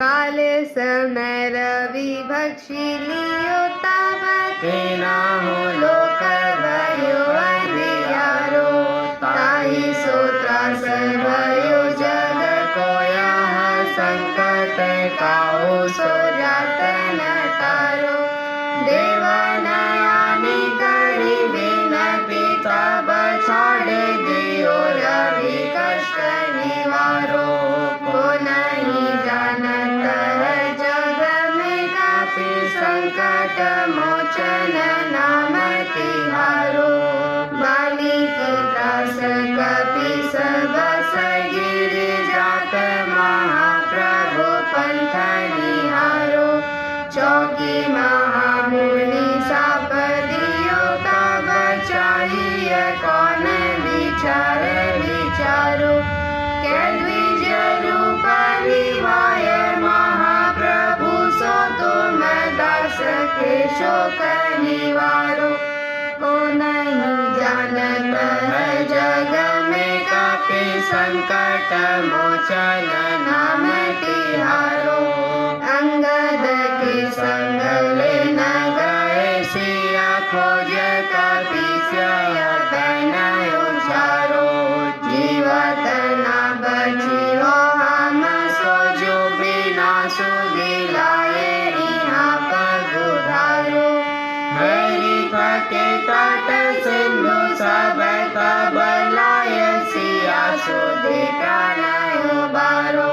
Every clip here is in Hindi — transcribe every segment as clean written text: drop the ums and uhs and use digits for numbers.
काले समय रवि भक्षी लियो तावत तेना हो लोक भयो अंधियारो ताहि सो त्रास भयो जग कोया संकट काहू सोजात न तारो देवनयानी करी विनती तब छोड़ दियो रवि कष्ट निवारो को नहीं जानत है जग में काफी संकट मोचन नाम तिहारो बाली की त्रास कपि बस गिरि जात महाप्रभु पंथ निहारो चौकी महामुनि साप दियो तब चाहिए कौन विचार विचारो के द्विज रूप निवाय महाप्रभु सो तुम दास के शोक निवारो को नहीं जानत है जग में काफी संकट मोचन नाम तिहारो अंगद के संग ले न गए सिया खोज कपीस्या तन उचारो जीवत न बचियो हम सो जो बिना सुदिलाए यहाँ पगुधारो हरि के तट सिंधु सब तब लाय सिया सुधि प्राण उबारो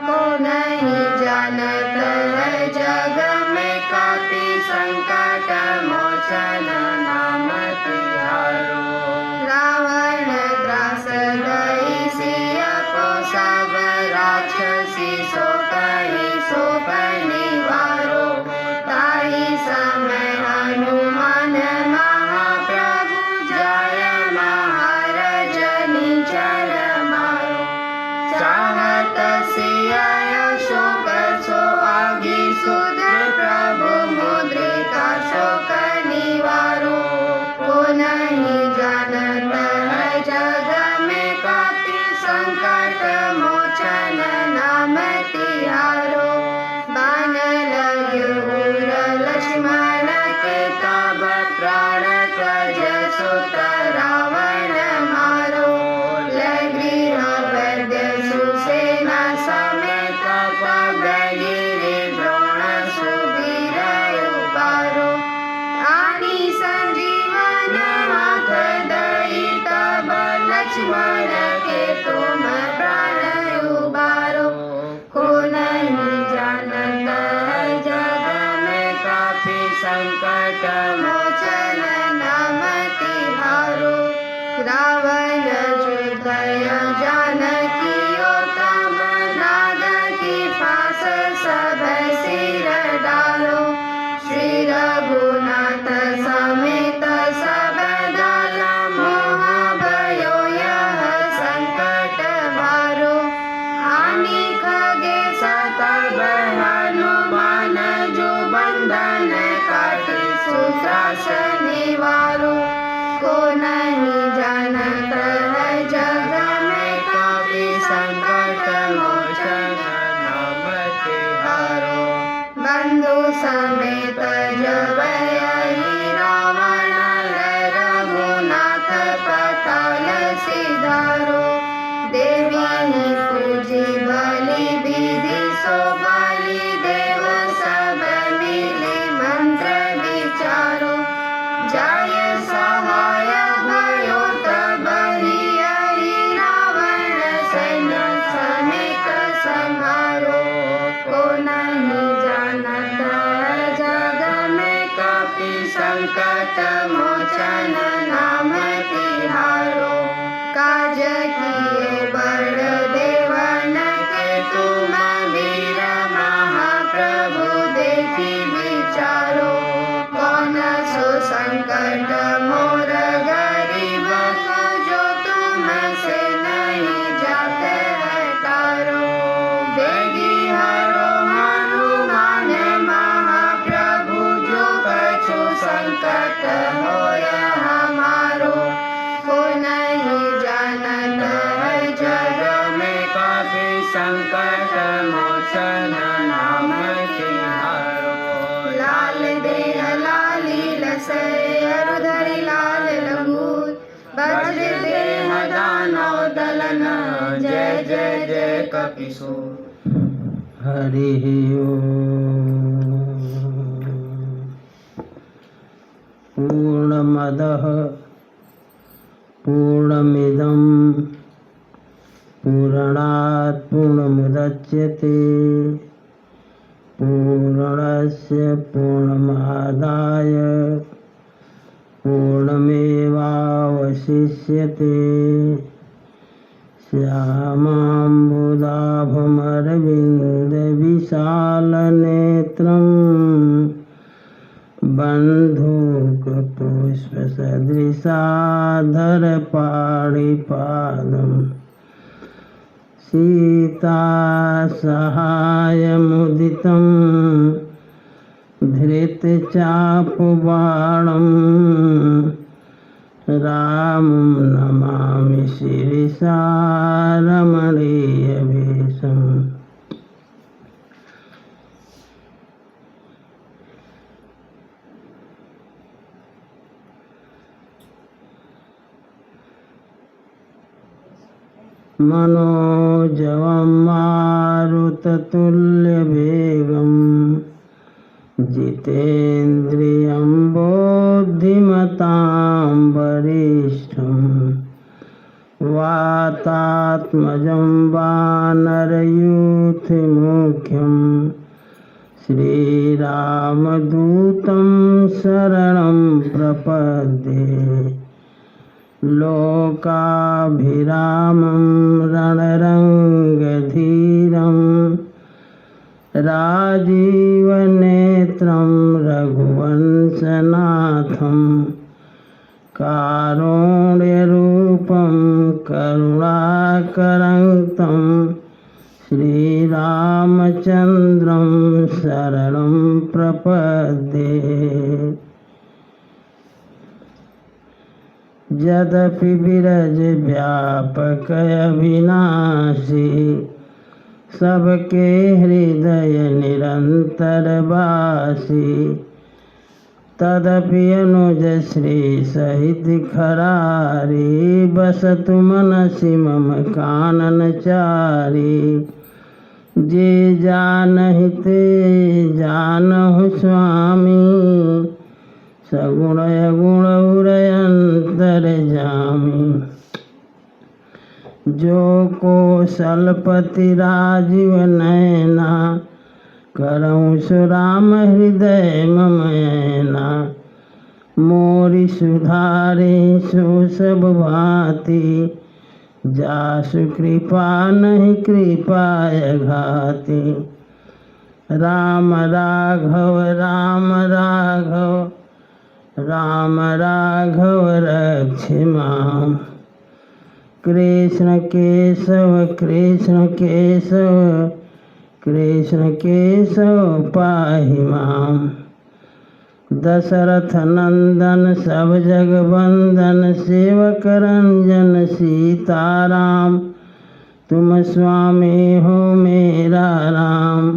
को नहीं जानत है जग में काफी संकट मोचन नाम तिहारो रावण त्रास गई सिया को सब राक्षसी सो कही सो निवारो ताहि समय हनुमान महाप्रभु जय महाराज निचर मारो चाहत सिया शोक सो आगे सुध प्रभु मुद्रिका शोक निवारो को नहीं जानत है जग में काफी संकट मोचन नाम तिहारो बाण लग्यो लक्ष्मण के तब प्राण त्वज सुत रावण मारो लग्रीह वैद्य सुसेना समेत पगगिरि द्रोण सुबीर उबारो आनी संजीवन हाथ दई तब लक्ष्मण के तुम प्राण उबारो को नहीं जानत है जग में काफी संकट मोचन नाम तिहारो रावण हृदय जानकी तब नाग की फांस सब सिर डालो श्री रघुनाथ समेत सब दल मोह भयो यह संकट भारो आनी खगे सतब हनुमान जो बंधन काटे सुत्रास निवारो को नहीं जानत है जग में काफी संकट मोचन नाम तिहारो बंधु समेत जब यही रावण रघुनाथ पताल सिधारो देवी पूजी बलि विधि सो बलि देव सब मिले मंत्र विचारो जय सहाय भयो तब ही रावण सैन्य समेत संहारो को नहीं जानत है जग में काफी संकट मोचन नाम तिहारो काज किए बड़ देवन के तुम वीर महाप्रभु देखी विचारो कौन सो संकट मोर गरीब को जो तुम से नहीं जाते है तारो बेगी हरो हनुमान महाप्रभु जो कछु संकट होय हमारो को नहीं जानत है जग में काफी संकट मोचन समर्पिषु। हरिः ओम्। पूर्णमदः पूर्णमिदं पूर्णात् पूर्णमुदच्यते पूर्णस्य पूर्णमादाय पूर्णमेवावशिष्यते। श्यामाम्बुदाभमरविन्दविशालनेत्रं बन्धूकपुष्पसदृशाधरपाणिपादं सीतासहायमुदितं धृतचापबाणं रामं नमामि शिरसा रमणीयवेषम्। मनोजवं मारुततुल्यवेगं जितेन्द्रियं बुद्धिमतां वरिष्ठं वातात्मजं वानरयूथमुख्यं श्रीरामदूतं शरणं प्रपद्ये। लोकाभिरामं रणरङ्गधीरं राजीवनेत्रं रघुवंशनाथं कारुण्यरूपं करुणाकरं श्रीरामचन्द्रं शरणं प्रपद्ये। यद्यपि विरज व्यापक अविनाशी सबके हृदय निरंतर वासी तदपि अनुज श्री सहित खरारी बसतु मनसि मम काननचारी। जे जानहि ते जानहु स्वामी सगुण अगुण उरयंतर जामी। जो कौशलपति राजीव नैना करऊँ सुराम हृदय मम ऐना। मोरि सुधारे सो सब भांति जासु कृपा नहीं कृपाय घाति। राम राघव राम राघव राम राघव रक्ष मां। कृष्ण केशव कृष्ण केशव कृष्ण केशव पाहि मां। दशरथ नंदन सब जग वंदन सेवक रंजन सीताराम। तुम स्वामी हो मेरा राम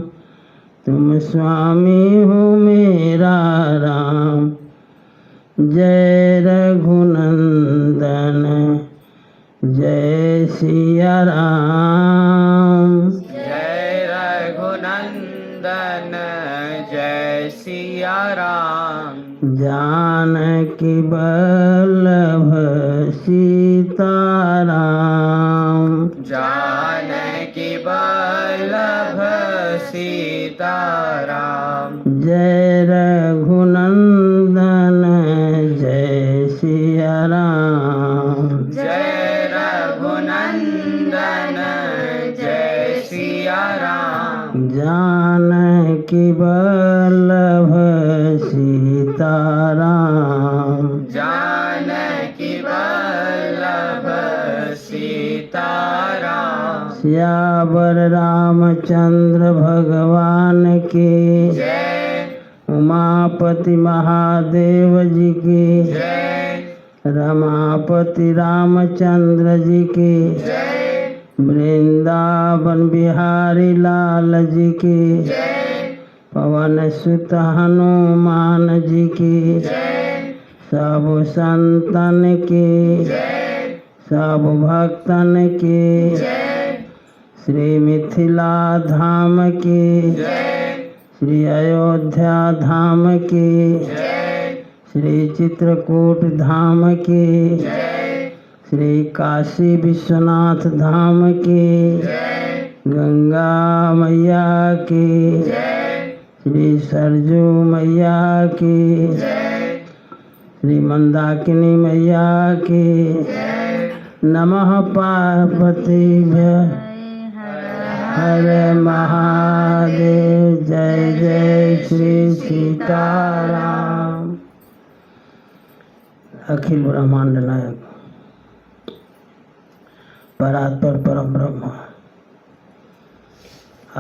तुम स्वामी हो मेरा राम। जय रघुनंदन जय सिया राम। जय रघुनंदन जय सिया राम। जानकी बल्लभ सीताराम। जानकी बल्लभ सीताराम। जय रघुनंदन जय सिया राम। जय रघुनंदन जय सिया राम। जानकी बल्लभ सीताराम। जानकी बल्लभ सीताराम। सियावर रामचंद्र भगवान की जय। उमापति महादेव जी की जय। रमापति रामचंद्र जी की जय। वृंदावन बिहारी लाल जी की जय। पवन सुत हनुमान जी की जय। सब संतन की जय। सब भक्तन की जय। श्री मिथिला धाम की जय श्री अयोध्या धाम की जय श्री चित्रकूट धाम की जय श्री काशी विश्वनाथ धाम की जय गंगा मैया की जय श्री सरजू मैया की जय श्री मंदाकिनी मैया की जय नमः पार्वतीभ्य हर महादेव। जय जय श्री सीताराम। अखिल ब्रह्मांड नायक परात्पर परम ब्रह्म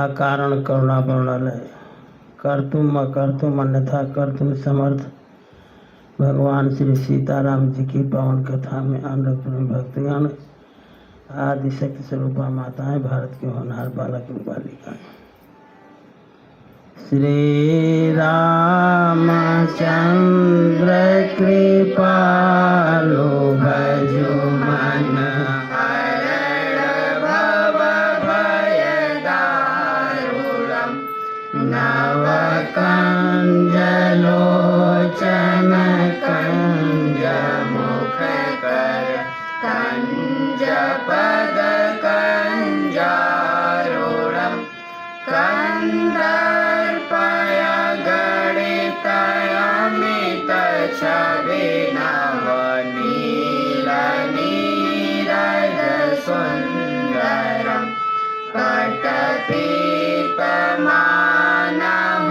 अकारण करुणा वर्णालय कर्तुम अकर्तुम अन्यथा कर्तुम समर्थ भगवान श्री सीताराम जी की पावन कथा में अनुपूर्ण भक्तगण आदि शक्ति स्वरूपा माताएं भारत के होनहार बालक एवं बालिकाएं श्री रामचंद्र कृपालु भजो मन भव भय दारुणम् नव कंजलोचन कंज मुख कर कंज पद कंजारूढम् कंदर्पय गणितयमित छविनवनील नीरज सुन्दरम्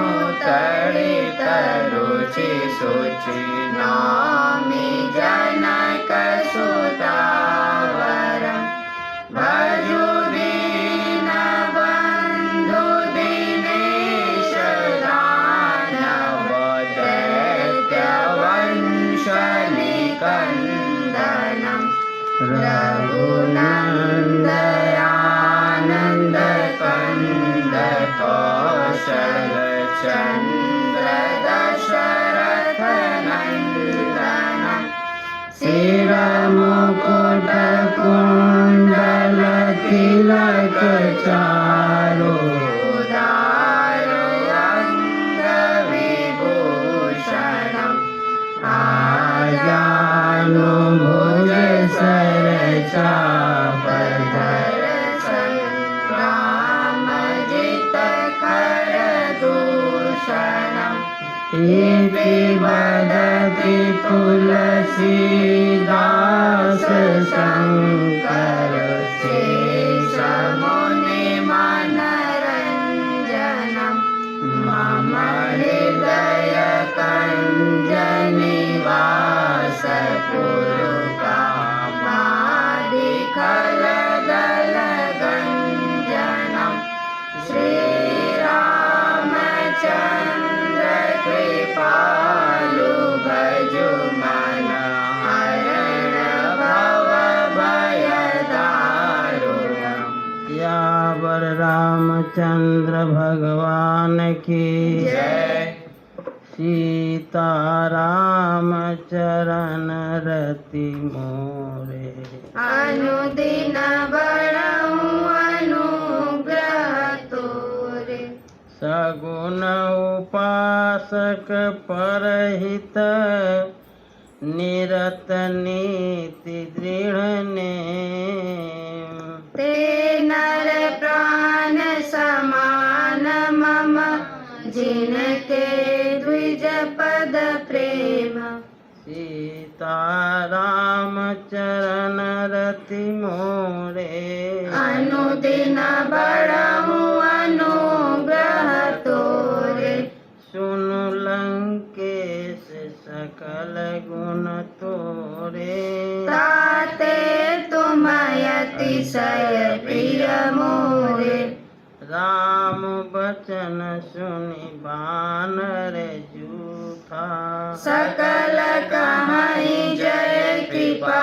पटपीतमानहुतडित रुचि शुचि नौमि जनक सुतावरम् भजो दीनबन्धु दिनेश दानव दैत्यवंशनिकन्दनम् रघुनन्दयानन्द कंद कौशल चन्द्र दशरथ नन्दनम् शिरमुकुट कुण्डल तिलक चारु उदारो अङ्गविभूषणम् आजानुभुज सरचापधर संग्रामजित खरदूषणम् इति वदति तुलसीदास शङ्कर शेषमुनिमनरञ्जनम् मम हृदय कञ्जनिवास कुरु कामादिखलदलगञ्जनम् श्रीरामचन्द्र कृपालु भजो मन हरण भव भय दारुणम्। यावर रामचंद्र भगवान की जय सीताराम चरण रति मोरे अनुदिन बड़ऊ अनुग्रह तोरे सगुण उपासक परहित निरत नीति दृढ़ नेम ते नर प्राण समान मम जिनके द्विज पद प्रेम सीताराम चरण रति मोरे अनुदिन बड़ऊ अनुग्रह तोरे सुनु लंकेश सकल गुण तोरे ताते तुम अतिशय प्रिय मोरे राम बचन सुनि बानर जूठा सकल कहाई जय कृपा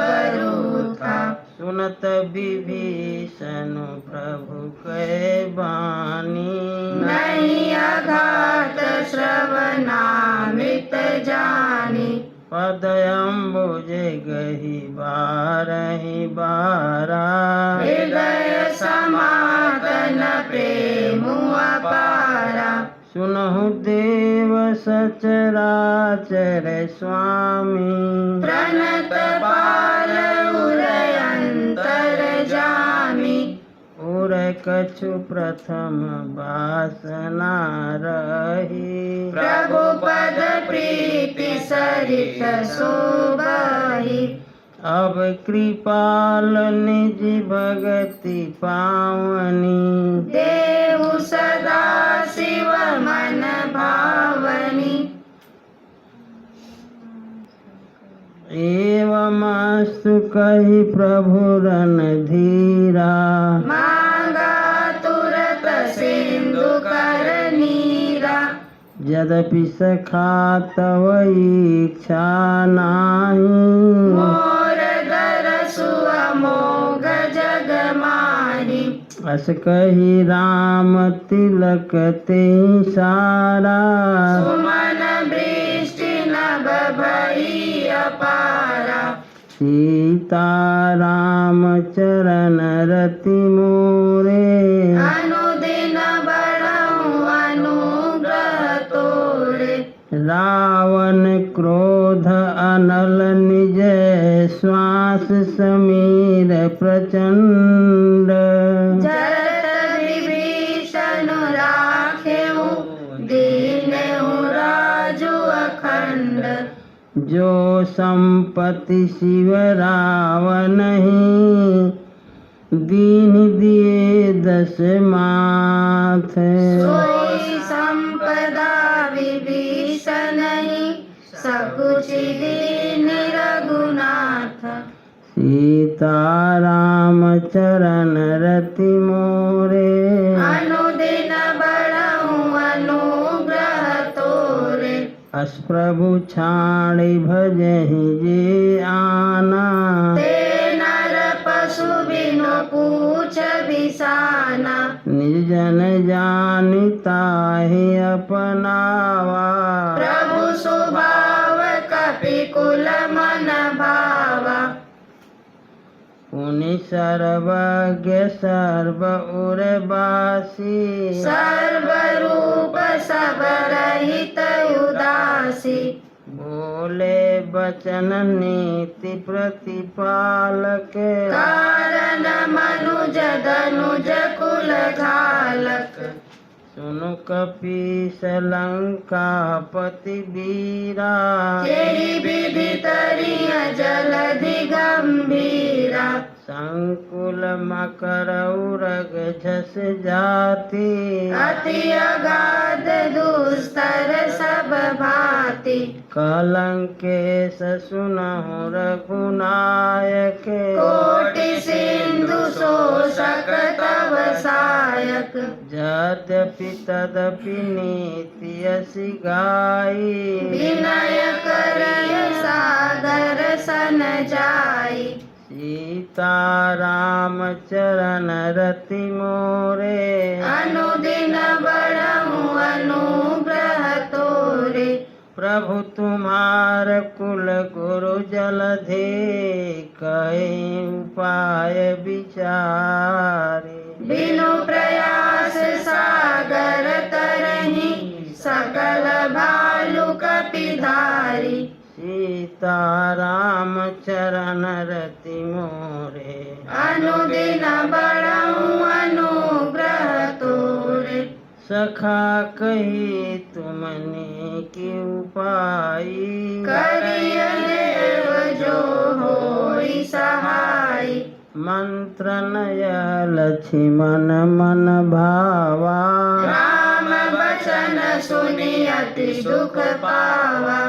बरूथा सुनत विभीषण प्रभु कै बानी नहीं अघात श्रवणामृत जानी पदयम्बुजे गही बारहि बारा हृदय समागन प्रेम अपारा सुनहु देव सचराचर स्वामी प्रणत बाल उरयंतर जामी उर कछु प्रथम वासना रही प्रभु पद प्रीति सरित शोभहि अब कृपाल निज भगति पावनी देहु सदा शिव मन भावनी एवमस्तु कहि प्रभु रणधीरा मांगा तुरत सिंधु कर नीरा यद्यपि सखा तव इच्छा नाही मोर दरसु अमोघ जग माही अस कही राम तिलक ते सारा सुमन वृष्टि नभ भई अपारा सीता राम चरण रति मोरे अनुदिन बढ़ऊ अनुग्रह तोरे रावण क्रोध अनल निज श्वास समीर प्रचंड जरत विभीषण राखेऊ दीनहु राजु अखंड जो संपत्ति शिव रावण ही दीन दिए दस माथ सोई संपदा विभीषण सकुचि दीन रघुनाथ सीता राम चरण रति मोरे अनुदिन बढ़ऊ अनुग्रह तोरे अस प्रभु छाड़ी भजहि जे आना ते नर पशु बिनु पूछ बिसाना निज जन जानि ताहि अपनावा प्रभु स्वभाव कपिकुल मन भावा पुनि सर्वज्ञ सर्व उर्वासी सर्वरूप सब रहित उदासी बोले बचन नीति प्रतिपालक कारण मनुज धनुज कुल घालक सुनु कपीस लंकापति वीरा तेरी विधि तरिय जलधि गंभीरा संकुल मकर उरग झस जाति अति अगाध दुस्तर सब भांति कलंकेश सुनहु रघुनायक कोटि सिंधु शोषक तव सायक यद्यपि तदपि नीति असि गाई विनय करय सादर सन जाई सीता राम चरण रति मोरे अनुदिन बढ़ऊ अनुग्रह तोरे प्रभु तुम्हार कुल गुरु जलधि कहीं उपाय विचारे बिनु प्रयास सागर तरहि सकल भालु कपिधारी सीता राम चरण रति मोरे अनुदिन बढ़ऊ अनुग्रह तोरे सखा कही तुमने की उपाई करिय देव जो होई सहाय मंत्र नय लक्ष्मण मन भावा राम बचन सुनि अति सुख पावा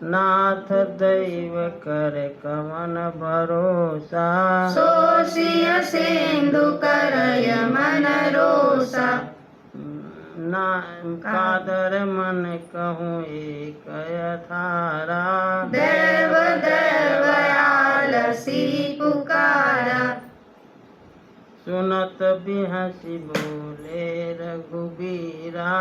नाथ दैव कर कमन भरोसा सोसिय सिंधु करय मन रोसा ना कादर मन कहूँ एक यथारा देव देवयालसी पुकारा सुनत बिहसी बोले रघुबीरा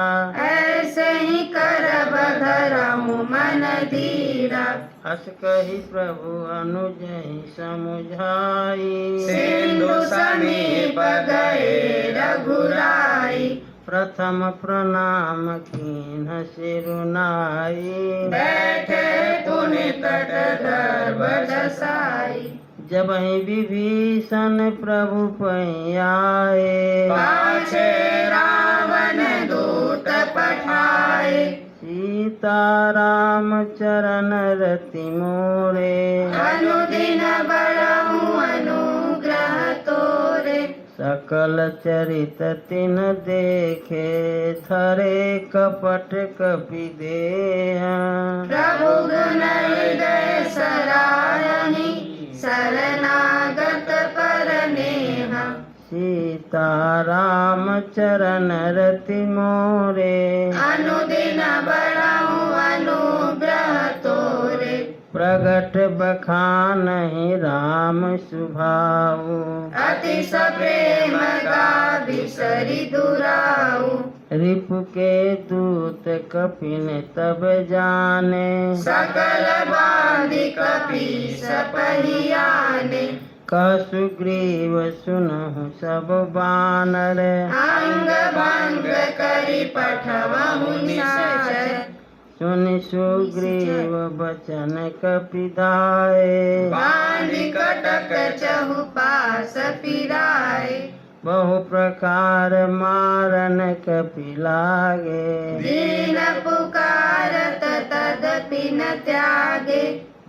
ऐसे ही करब धरहु मन मन धीरा अस कही प्रभु अनुज ही समुझाई सिंधु समीप गए रघुराई प्रथम प्रणाम कीन्ह सिरुनाई बैठे पुनि तट गर्भ दसाई जब ही विभीषण प्रभु पैयाए पाछे रावण दूत पठाए सीता राम चरण रति मोरे अनुदिन बड़हु अनुग्रह तोरे सकल चरित तिन देखे थरे कपट कपि देह प्रभु गुण हृदय सरायहि शरणागत पर नेहा सीता राम चरण रति मोरे अनुदिन बड़हु अनुग्रह तोरे प्रगट बखानहि राम सुभाऊ अतिश प्रेम गाभिसरि दुराऊ रिपु के दूत कपिन तब जाने सकल बांधि कपीस पहियाने कह सुग्रीव सुनहु सब बानर अंग भंग करि पठवहु निशाचर सुनि सुग्रीव बचन कपिदाए बांधि कटक चहु पास फिराए बहु प्रकार मारन कपि लागे दीन पुकारत तदपि न त्यागे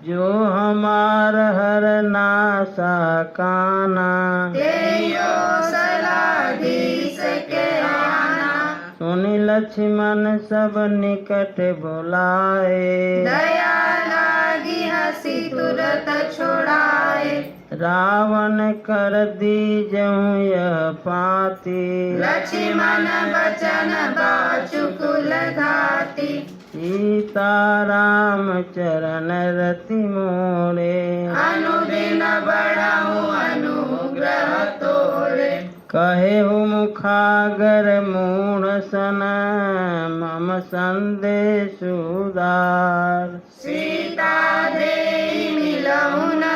जो हमार हर नासा काना तेयो सलाधीश के आना सुनि लक्ष्मण सब निकट बुलाए दया लागी हसी तुरत छोड़ाए रावण कर दीजहु यह पाती लक्ष्मण बचन बाचुकुल घाती सीता राम चरण रति मोरे अनुदिन बड़हु अनुग्रह तोरे कहे हो मुखागर मूढ़ सन मम संदेश उदार सीता देहि मिलहु न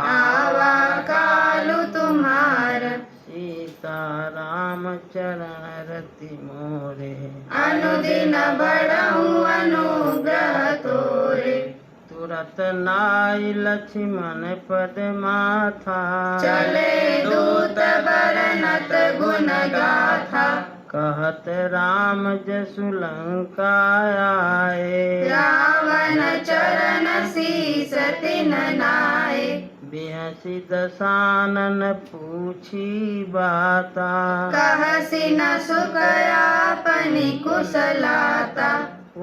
आवा कालु तुम्हार सीता राम चरण रति मोरे अनुदिन बड़हु अनुग्रह तोरे तुरत नाई लक्ष्मण पद माथा चले दूत बरनत गुण गाथा कहत राम जसु लंका आए रावण चरण शीस तिन नाए बिहसी दसानन पूछी बाता कहसी न सुख आपनि कुशलाता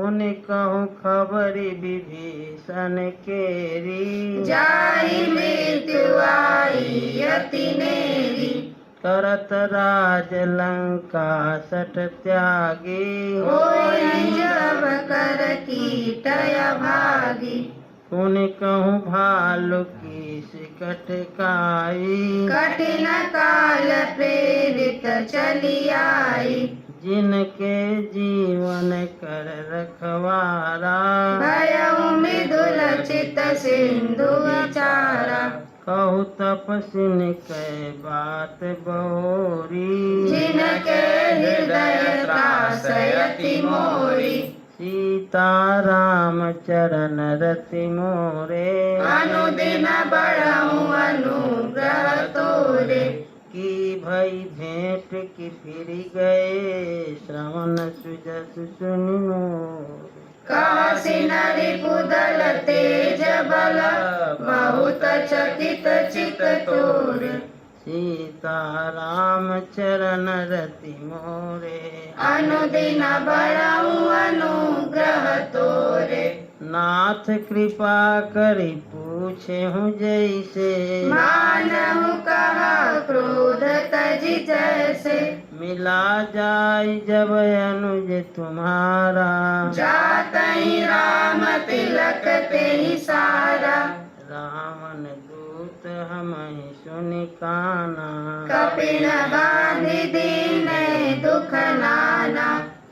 उनि कहूँ खबरी विभीषण केरी जाहि मृत्यु आई अति नेरी करत राज लंका सट त्यागी होई जब कर कीटय भागी उनि कहूँ भालु की सिकट काई कठिन काल प्रेरित चली आई जिनके जीवन कर रखवारा भयउ मृदुल चित सिंधु विचारा कहु तपसिन कै बात बहोरी जिनके हृदय त्रासयति मोरी सीता राम चरण रति मोरे अनुदिन बड़हु अनुग्रह तोरे की भई भेंट की फिर गए श्रवण सुजस सुनि मोर काशी नरि कुदल तेज बल बहुत चकित चित तोर सीता राम चरण रति मोरे अनुदिन बड़हु अनुग्रह तोरे नाथ कृपा करि पूछे हूँ जैसे मानहु कहा क्रोध तजि जैसे मिला जाय जब अनुज तुम्हारा जातहि राम तिलक तेहि सारा रावण दूत हमहि सुनि काना कपिन बांधि दीने दुख नाना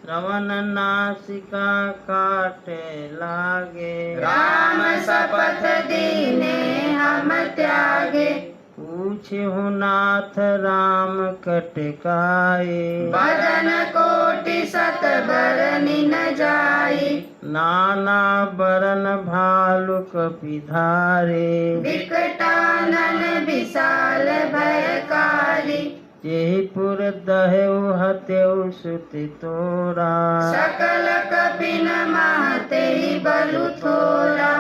श्रवण नासिका काटे लागे राम शपथ दीने हम त्यागे पूछहु नाथ राम कटकाए बदन कोटि सत बरनि न जाई नाना बरन भालु कपिधारे विकटानन विशाल भयकारी जेहि पुर दहेउ हतेउ सुति तोरा सकल कपिन महते बलु थोरा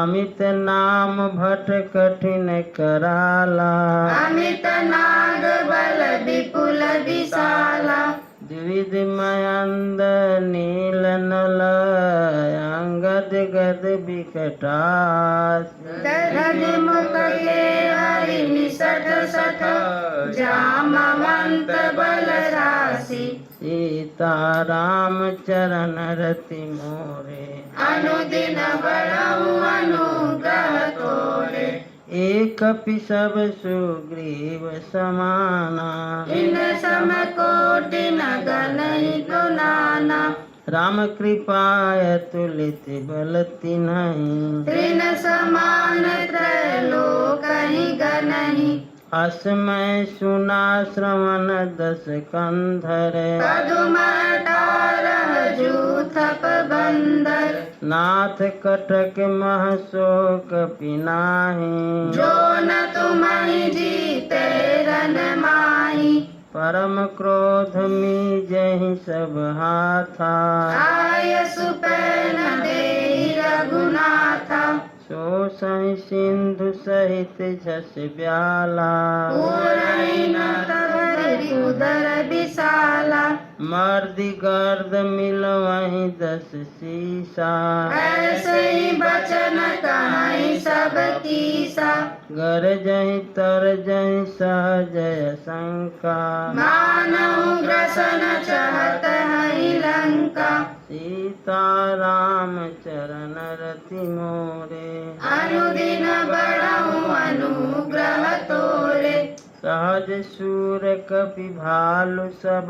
अमित नाम भट कठिन कराला अमित नाग बल विपुल विशाला द्विविध मयंद नील नल अंगद गद विकटास दधज मुख के हरि निसठ सठ जामवंत बल राशि सीता राम चरण रति मोरे अनुदिन बड़हु अनुग्रह तोरे एक सब सुग्रीव समाना इन सम कोटि न गनहि नाना राम कृपाय तुलित बल तिन्हि तृण समान त्रैलोकहि गनहि असमय सुना श्रवण दस कंधर पदुम अठारह जूथप बंदर नाथ कटक महशोक पिनाहि जो न तुम्हि जीते रन माही परम क्रोध मीजहि सब हाथा आय सुपैन देहि रघुनाथा सो सहि सिंधु सहित झस ब्याला पूरहि न तवरि उदर विशाला मर्दि गर्द मिलवहि दस सीसा ऐसे ही बचन कहीं सब कीसा गरजहि तरजहि सहजय शंका मानहु ग्रसन चहत हई लंका सीता राम चरण रति मोरे अनुदिन बढ़हु अनुग्रह तोरे सहज सूर कपि भालु सब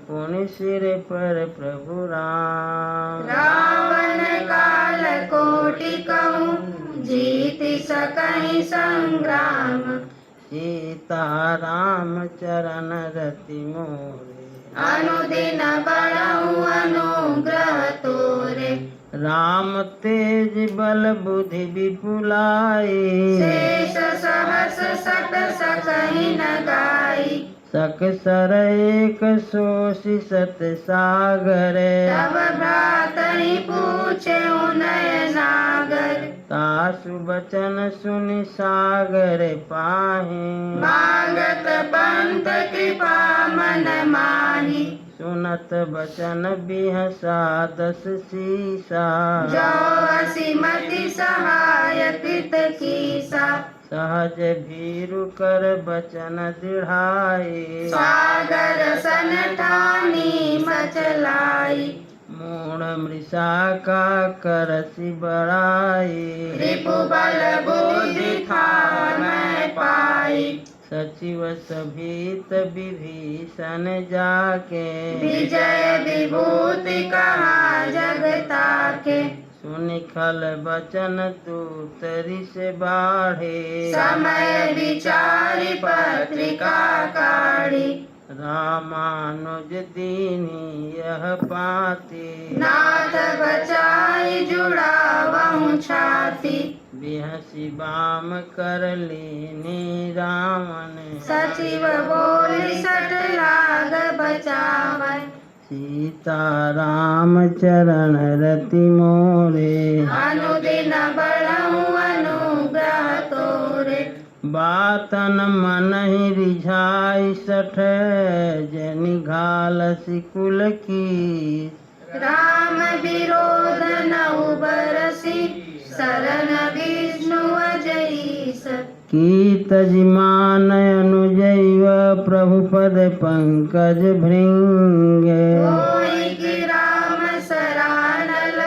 पुनि सिर पर प्रभु राम रावण काल कोटि कहूँ जीति सकहि संग्राम सीता राम चरण रति मोरे अनुदिन बढ़हु अनुग्रह तोरे राम तेज बल बुद्धि विपुलाई शेष सहस सत सकहि न गाई सक सर एक सोषि सत सागर तब भ्रातहि पूछे उनय नागर तासु बचन सुनि सागर पाहि मांगत पंथ कृपा मन माही सुनत बचन बिहसा दस सीसा जो असीमति सहाय कृत कीसा सहज भीरु कर बचन दृढ़ाई सागर सन ठानी मचलाई मूढ़ मृषा का करसी बड़ाई रिपु बल बुद्धि था मैं पाई सचिव सभीत विभीषण जाके विजय विभूति कहा जगता के सुनि खल बचन दूतरि से बाढ़े समय विचारी पत्रिका काढ़ी रामानुज दीनी यह पाती नाथ बचाई जुड़ावहु छाती बिहसी बाम कर लीनी रावण सचिव बोली सट लाग बचावै सीता राम चरण रति मोरे अनुदिन बढ़हु अनुग्रह तोरे बातन मन ही रिझाई सठ जनि घालसी कुल की राम विरोध नौ बरसी शरण विष्णु अजईस की तजिमान अनुजैव प्रभु पद पंकज भृंग कोई की राम सरानल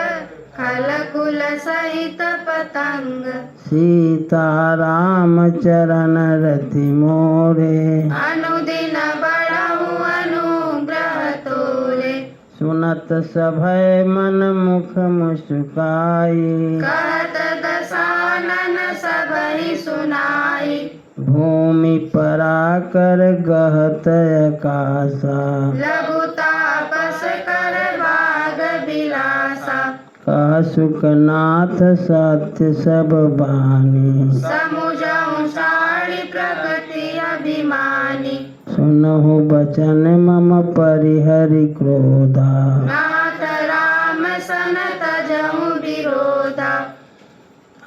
खल कुल सहित पतंग सीता राम चरण रति मोरे अनुदिन बढ़हु अनुग्रह तोरे सुन जानत सभय मन मुख मुस्काई। कहत दशानन सबहि सुनाई। भूमि पराकर गहत आकाशा। लघु तापस कर भाग विलासा। कह सुखनाथ सत्य सब बानी। समुझऊ सारी प्रकृति अभिमानी। सुनहु बचन मम परिहरि क्रोधा। नाथ राम सन तजहु विरोधा।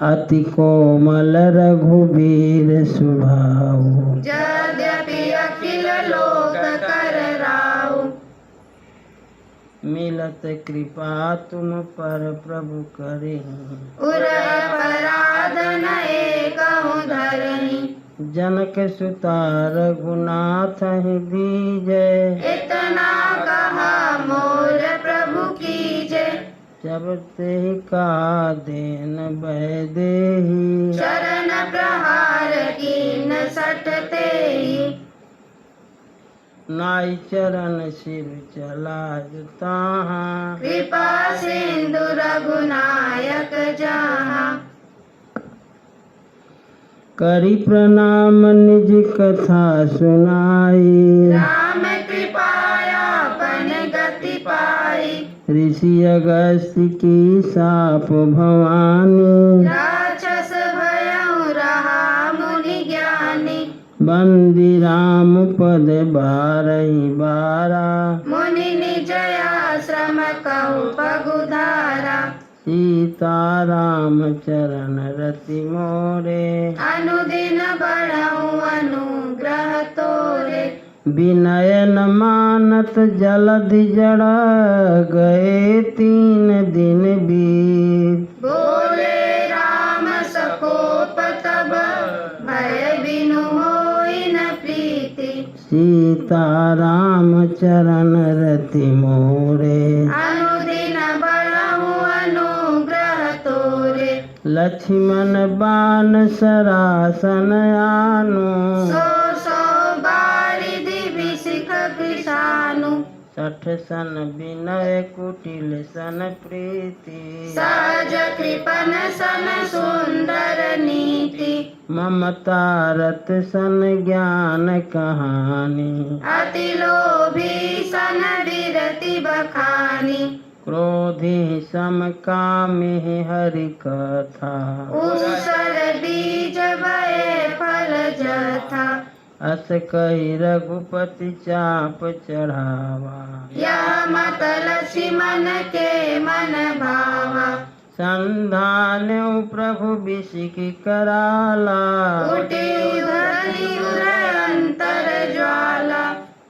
अति कोमल रघुबीर सुभाऊ। यद्यपि अखिल लोक कर राउ। मिलत कृपा तुम पर प्रभु करे। उर अपराध न एकहु धरहि। जनक सुता रघुनाथ ही दीजय। इतना कहा मोर प्रभु कीजे। जब ते कहा देन बह देहि। शरण प्रहार कीन सटते ही। नाई चरण सिर चलाज ताहाँ। कृपा सिंधु रघुनायक जहाँ। करी प्रणाम निज कथा सुनाई। राम कृपायापन गति पाई। ऋषि अगस्त्य की साप भवानी। राक्षस भयउ रहा मुनि ज्ञानी। बंदी राम पद बारहि बारा। मुनि निज आश्रम कहु पगुधारा। सीता राम चरण रति मोरे। अनुदिन बढ़ऊ अनुग्रह तोरे। विनय न मानत जलधि जड़ा गए 3 दिन बीत। बोले राम सकोप तब भय बिनु होई न प्रीति। सीता राम चरण रति मोरे। अनुदिन बढ़ऊ अनुग्रह तोरे। लक्ष्मण बान सरासन आनु। सो बारिधि विशिख कृशानु। 60 सन विनय कुटिल सन प्रीति। सहज कृपन सन सुंदर नीति। ममता रत सन ज्ञान कहानी। अति लोभी सन विरति बखानी। क्रोधी सम कामी हरि कथा। उसर बीज भये फल जथा। अस कही रघुपति चाप चढ़ावा। यह मत लक्ष्मण के मन भावा। संधान्यु प्रभु बिसिक कराला। उठी उधरी उर अंतर ज्वाला।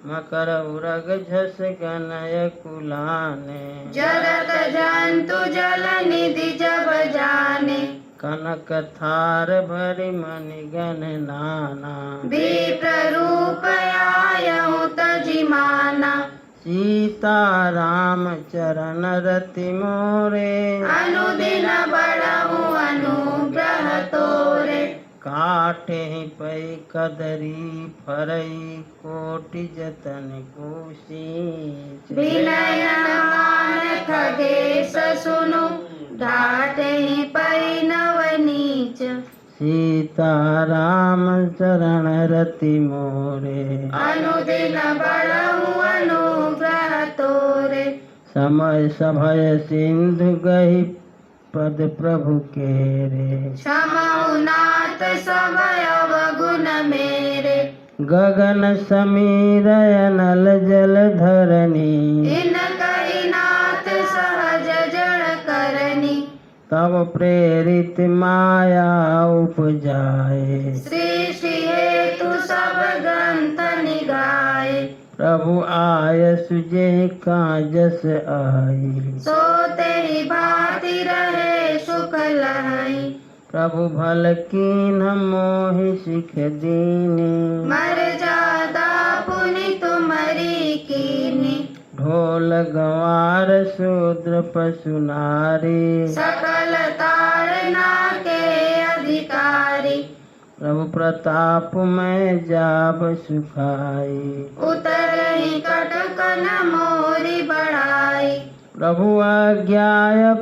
मकर उरग झस गनय कुलाने। जरत जंतु जल निधि जब जाने। कनक थार भरि मणि गण नाना। विप्र रूप आयउ तजिमाना। सीता राम चरण रति मोरे। अनुदिन बढ़ऊ अनुग्रह तोरे। काटे पै कदरी फरई कोटि जतन कोशीच। विनय मान खगेश सुनु। ढाटे पै नवनीच। सीता राम चरण रति मोरे। अनुदिन बढ़ऊ अनुग्रह तोरे। समय सभय सिंधु गहि पद प्रभु केरे। क्षमऊ नाथ सब अवगुण मेरे। गगन समीर अनल जल धरनी। इन कही नाथ सहज जड़ करनी। तब प्रेरित माया उपजाए। सृष्टि हेतु सब ग्रंथ निगाए। प्रभु आय सुजे काजस आई। सोते ही भांति रहे सुख लहई। प्रभु भल कीन मोहि सिख दीनी। मर जादा पुनि तुमरी कीनी। ढोल गंवार शूद्र पशु नारी। सकल तारना के अधिकारी। प्रभु प्रताप में जाब सुखाई। उतर ही कटकन मोरी बढ़ाई। प्रभु आज्ञा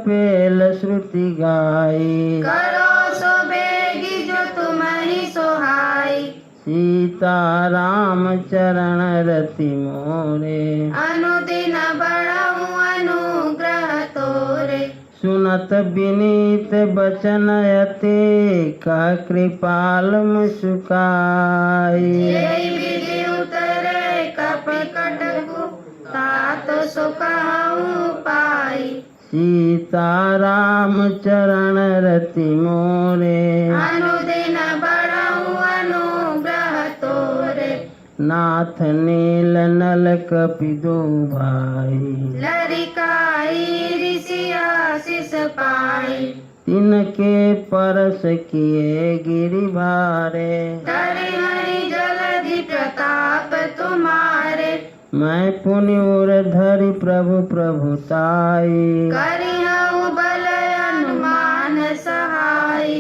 पेल श्रुति गाई, करो सो बेगी जो तुम ही सोहाई। सीता राम चरण रति मोरे, अनुदिन बढ़ऊ अनुग्रह तोरे। सुनत विनीत बचन अति, कह कृपाल मुस्काई। यही विधि उतरे कपकटकु, तात सो कहूँ पाई। सीता राम चरण रति मोरे, अनुदिन बढ़ऊ अनुग्रह तोरे। नाथ नील नल कपि दो भाई, लरिकाई ऋषि आशीष पाई। तिनके परस किए गिरि भारे, धरि हरि जलधि प्रताप तुम्हारे। मैं पुनि उर धरि प्रभु प्रभुताई, करिहउ बल अनुमान सहाय।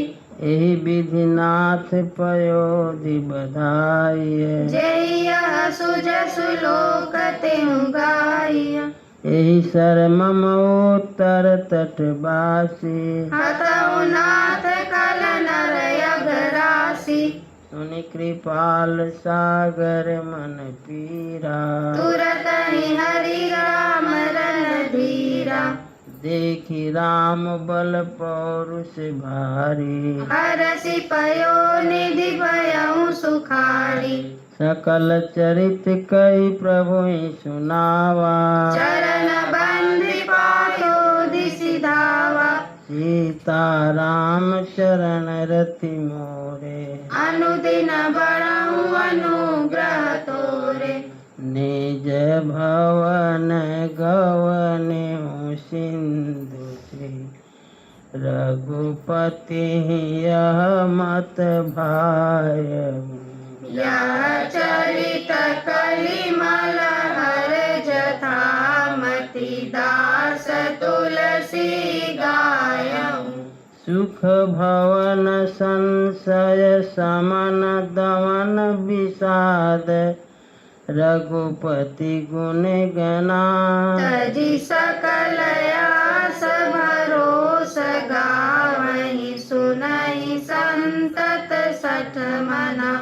एहि विधि नाथ पयोधि बधाई। जय यह सुजसु लोक तेहु गाय। एहि सर मम उत्तर तटवासी, हतउ नाथ कल नर अघरासी। सुनि कृपाल सागर मन पीरा, तुरत ही हरि राम रन धीरा। देखी राम बल पौरुष भारी, हरसि पयो निधि भयउ सुखारी। सकल चरित कई प्रभु सुनावा, चरण बंधि पायो दिसि धावा। सीता राम चरण रति मोरे, अनुदिन बढ़ऊ अनुग्रह तोरे। निज भवन गवने सिंधु श्री, रघुपति यह मत भाय। यह चरित कलिमल हर जथामति, दास तुलसी गायऊ। सुख भवन संशय समन दमन विषाद, रघुपति गुण गना। तजि सकल आस भरोस गावहि, सुनहि संतत सठ मना।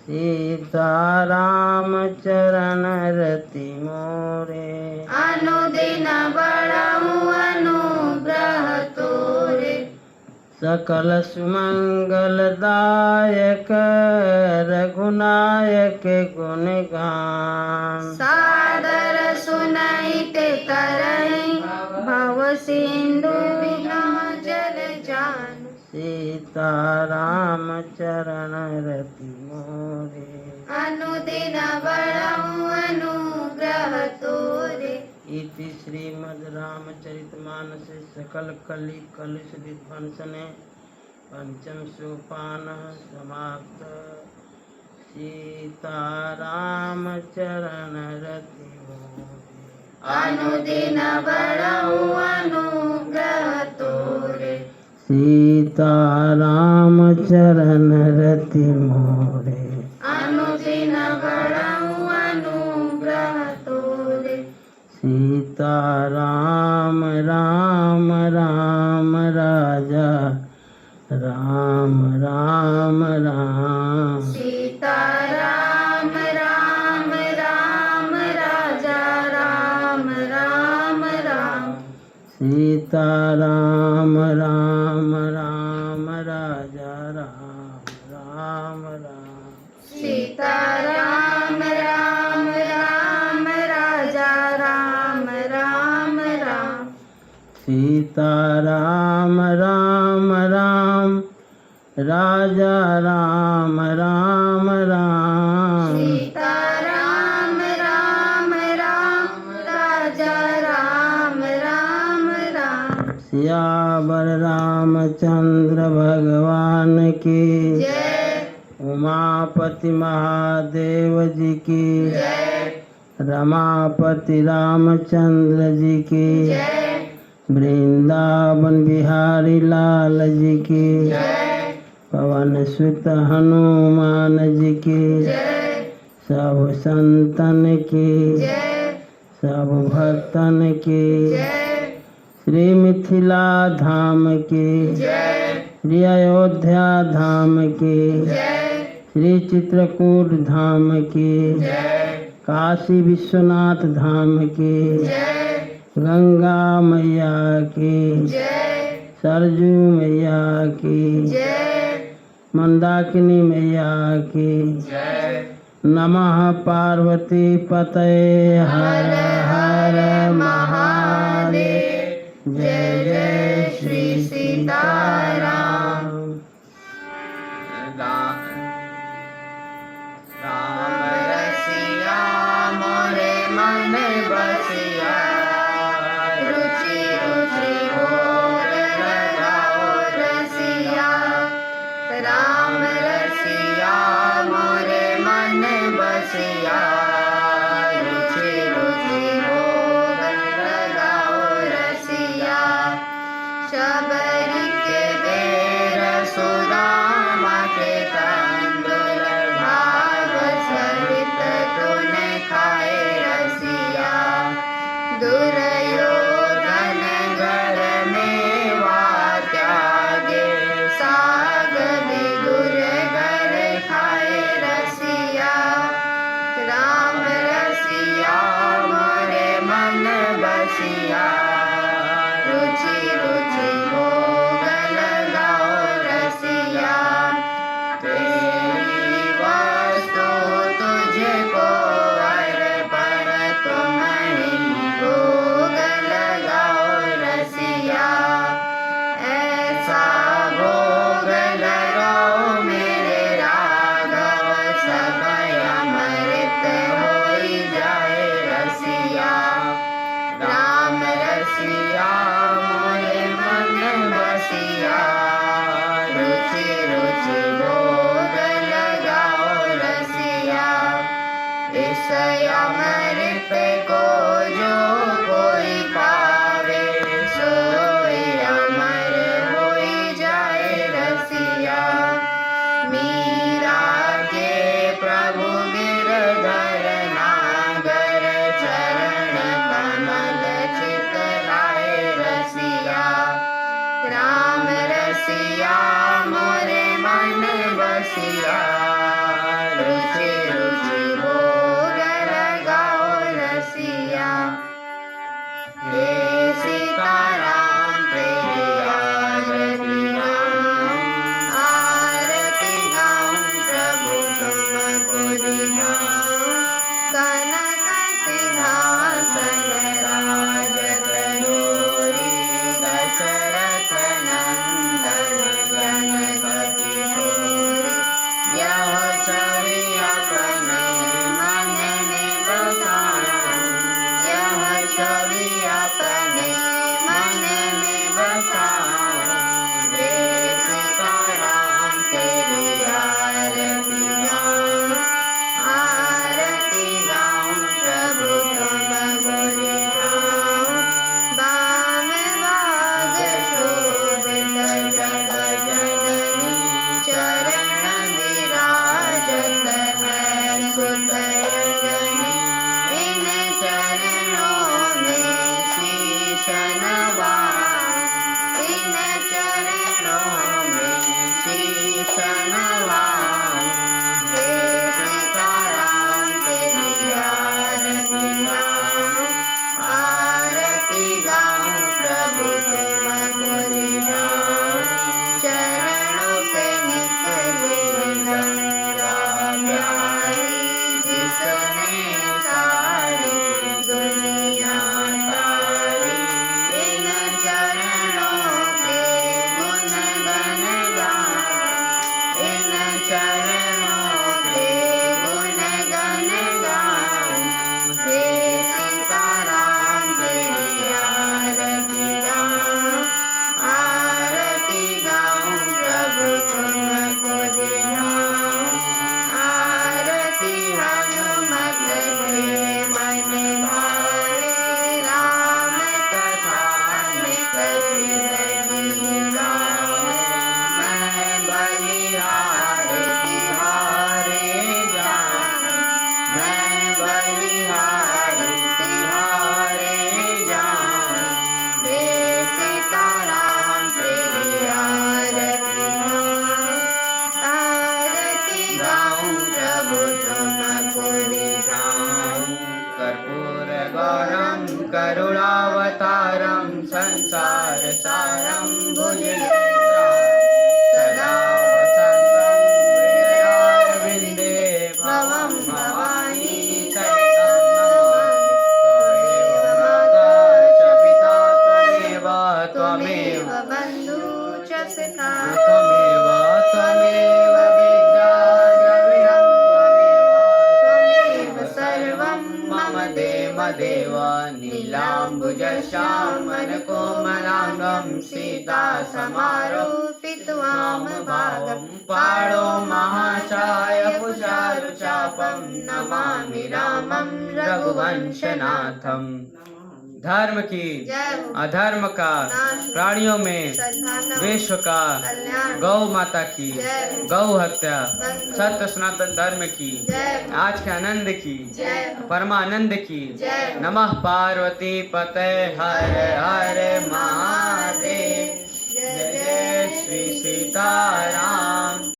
सीता राम चरण रति मोरे, अनुदिन बढ़ऊ अनुग्रह तोरे। सकल सुमंगल दायक, रघुनायक गुण गान। सादर सुनहि ते तरहि, भव सिंधु बिना जल जान। सीता राम चरण रति मोरे, अनुदिन बढ़ऊ अनुग्रह तोरे। इति श्रीमद् रामचरितमानसे सकल कलि कलुष विध्वंसने पंचम सोपान समाप्त। सीता राम चरण रति मोरे, अनुदिन बढ़ऊ अनुग्रह तोरे। सीता राम चरण रति मोरे। अनुदिन बढ़ऊ अनुग्रह तोरे। सीता राम राम राम राजा राम राम राम। सीता राम राम राम राजा राम राम राम। सीता राम राम राम राजा राम राम राम। सीता राम राम राम राजा राम राम राम। सीता राम राम राम राजा राम राम राम। सीता राम राम राम राजा राम राम राम। सियावर रामचंद्र भगवान की जय। उमापति महादेव जी की जय। रमापति रामचंद्र जी की जय। वृंदावन बिहारी लाल जी की जय। पवन सुत हनुमान जी की जय। सब संतन की जय। सब भक्तन की जय। श्री मिथिला धाम की जय, श्री अयोध्या धाम की जय, श्री चित्रकूट धाम की जय, काशी विश्वनाथ धाम की जय, गंगा मैया की जय, सरजू मैया की जय, मंदाकिनी मैया की जय। नमः पार्वती पतये हर हर महादेव। जय जय श्री सीताराम। राम रसिया मोरे मन बसिया, रुचि रुचि भोग लगाओ रसिया। राम रसिया मोरे मन बसिया, रुचि रुचि भोग लगाओ रसिया। शबरी के बेर सुदामा के तंदुर, भाव सहित तूने खाए रसिया। दुर्योधन घर में त्यागे, साग विदुर घर खाए रसिया। राम रसिया मोरे मन बसिया, रुचि रुचि भोग लगाओ रसिया। तेरी वस्तु तुझको अर्पण, तुम ही भोग लगाओ रसिया। ऐसा भोग लगाओ मेरे राघव, सब अमृत होई जाए रसिया। राम रसिया मोरे मन बसिया, रुचि रुचि भोग लगाओ रसिया। इस अमृत को जो कोई पावे, सोई अमर होई जाए रसिया। मीरा के प्रभु गिरधर नागर, चरण कमल चितलाए रसिया। राम रसिया मोरे मन बसिया, रुचि रुचि भोग लगाओ रसिया। हे सीताराम तेरी आरती गाऊं, आरती गाऊं प्रभु तुमको दिखाऊं। कनक सिंहासन राजत जोरी, दशरथ नंदन जनक किशोरी। यह छवि अपने मन में बसाऊं, यह छवि अपने मन में बसाऊं। हे सीताराम तेरी आरती गाऊं, आरती गाऊं प्रभु तुमको दिखाऊं। बाम भाग शोभित जग जननी, चरण विराजत है सुत अंजनी। इन चरणों में शीश नवाऊं, इन चरणों में शीश नवाऊं। हे सीताराम तेरी आरती गाऊं, आरती गाऊं प्रभु तुमको दिखाऊं। चरणों से निकले गंगा प्यारी, जिसने सारी दुनिया तारी। सखा त्वमेव त्वमेव विद्याद्रविणं त्वमेव सर्वं मम देव नीलाम्बुजश्यामलकोमलाङ्गं सीतासमारोपित्वां भावं पाणो महाशाय कुशारुचापं नमामि रामं रघुवंशनाथम्। धर्म की जय हो। अधर्म का प्राणियों में सद्भावना विश्व का कल्याण गौ माता की जय हो। गौ हत्या बंद। सत्य सनातन धर्म की जय हो। आज के आनंद की जय हो। परमानंद की जय हो। नमः पार्वती पते हर हर